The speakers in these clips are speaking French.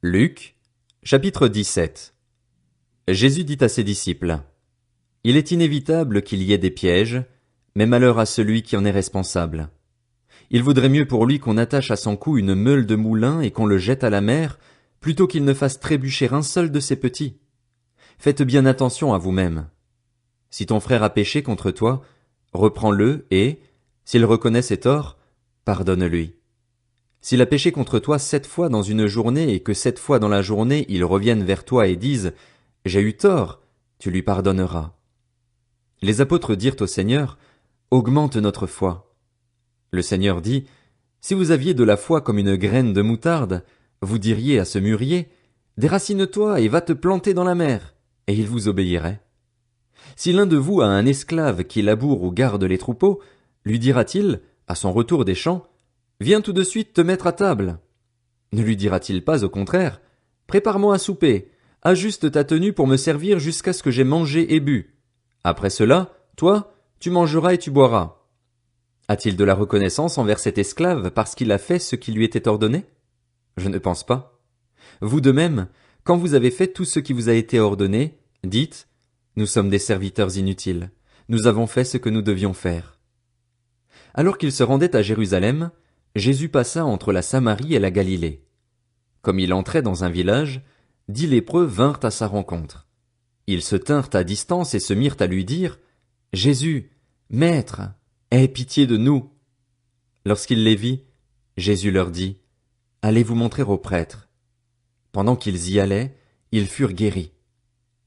Luc, chapitre 17. Jésus dit à ses disciples: Il est inévitable qu'il y ait des pièges, mais malheur à celui qui en est responsable. Il vaudrait mieux pour lui qu'on attache à son cou une meule de moulin et qu'on le jette à la mer, plutôt qu'il ne fasse trébucher un seul de ses petits. Faites bien attention à vous-même. Si ton frère a péché contre toi, reprends-le et, s'il reconnaît ses torts, pardonne-lui. S'il a péché contre toi 7 fois dans une journée et que 7 fois dans la journée il revienne vers toi et dise « J'ai eu tort », tu lui pardonneras. Les apôtres dirent au Seigneur « Augmente notre foi ». Le Seigneur dit « Si vous aviez de la foi comme une graine de moutarde, vous diriez à ce mûrier « Déracine-toi et va te planter dans la mer », et il vous obéirait. Si l'un de vous a un esclave qui laboure ou garde les troupeaux, lui dira-t-il, à son retour des champs, Viens tout de suite te mettre à table. Ne lui dira-t-il pas au contraire, Prépare-moi à souper, ajuste ta tenue pour me servir jusqu'à ce que j'aie mangé et bu. Après cela, toi, tu mangeras et tu boiras. A-t-il de la reconnaissance envers cet esclave parce qu'il a fait ce qui lui était ordonné? Je ne pense pas. Vous de même, quand vous avez fait tout ce qui vous a été ordonné, dites, Nous sommes des serviteurs inutiles, nous avons fait ce que nous devions faire. Alors qu'il se rendait à Jérusalem, Jésus passa entre la Samarie et la Galilée. Comme il entrait dans un village, 10 lépreux vinrent à sa rencontre. Ils se tinrent à distance et se mirent à lui dire, Jésus, Maître, aie pitié de nous. Lorsqu'il les vit, Jésus leur dit, Allez vous montrer aux prêtres. Pendant qu'ils y allaient, ils furent guéris.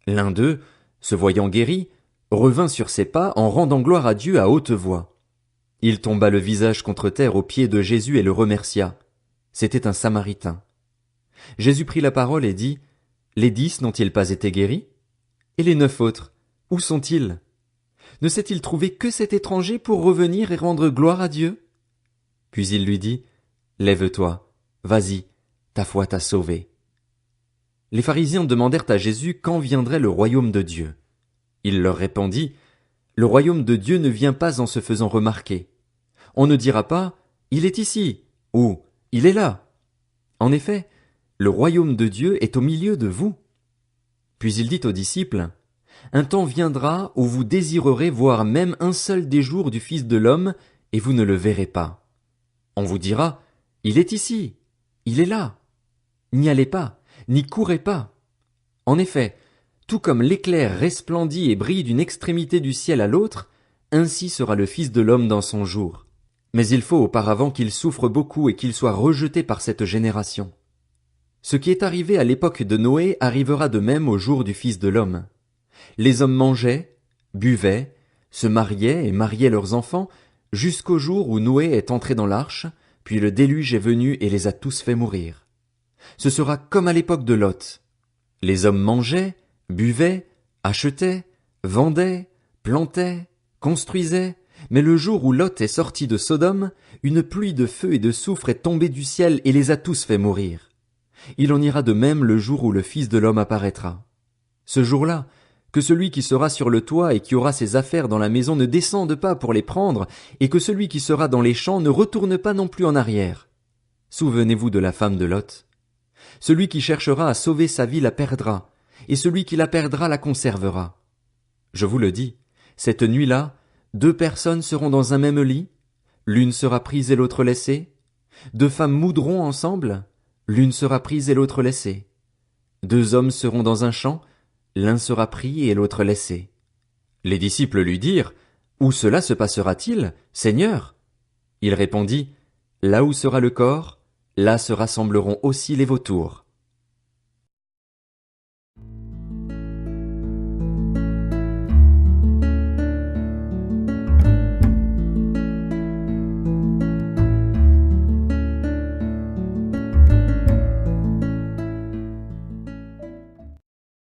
L'un d'eux, se voyant guéri, revint sur ses pas en rendant gloire à Dieu à haute voix. Il tomba le visage contre terre aux pieds de Jésus et le remercia. C'était un Samaritain. Jésus prit la parole et dit, Les 10 n'ont-ils pas été guéris? Et les 9 autres, où sont-ils? Ne s'est-il trouvé que cet étranger pour revenir et rendre gloire à Dieu? Puis il lui dit, Lève-toi, vas-y, ta foi t'a sauvé. Les pharisiens demandèrent à Jésus quand viendrait le royaume de Dieu. Il leur répondit, Le royaume de Dieu ne vient pas en se faisant remarquer. On ne dira pas, il est ici, ou il est là. En effet, le royaume de Dieu est au milieu de vous. Puis il dit aux disciples, Un temps viendra où vous désirerez voir même un seul des jours du Fils de l'homme, et vous ne le verrez pas. On vous dira, il est ici, il est là. N'y allez pas, n'y courez pas. En effet, tout comme l'éclair resplendit et brille d'une extrémité du ciel à l'autre, ainsi sera le Fils de l'homme dans son jour. Mais il faut auparavant qu'il souffre beaucoup et qu'il soit rejeté par cette génération. Ce qui est arrivé à l'époque de Noé arrivera de même au jour du Fils de l'homme. Les hommes mangeaient, buvaient, se mariaient et mariaient leurs enfants, jusqu'au jour où Noé est entré dans l'arche, puis le déluge est venu et les a tous fait mourir. Ce sera comme à l'époque de Lot. Les hommes mangeaient, buvaient, achetaient, vendaient, plantaient, construisaient, mais le jour où Lot est sorti de Sodome, une pluie de feu et de soufre est tombée du ciel et les a tous fait mourir. Il en ira de même le jour où le Fils de l'homme apparaîtra. Ce jour-là, que celui qui sera sur le toit et qui aura ses affaires dans la maison ne descende pas pour les prendre, et que celui qui sera dans les champs ne retourne pas non plus en arrière. Souvenez-vous de la femme de Lot. Celui qui cherchera à sauver sa vie la perdra, et celui qui la perdra la conservera. Je vous le dis, cette nuit-là, 2 personnes seront dans un même lit, l'une sera prise et l'autre laissée. 2 femmes moudront ensemble, l'une sera prise et l'autre laissée. 2 hommes seront dans un champ, l'un sera pris et l'autre laissé. Les disciples lui dirent, Où cela se passera-t-il, Seigneur? Il répondit, Là où sera le corps, là se rassembleront aussi les vautours.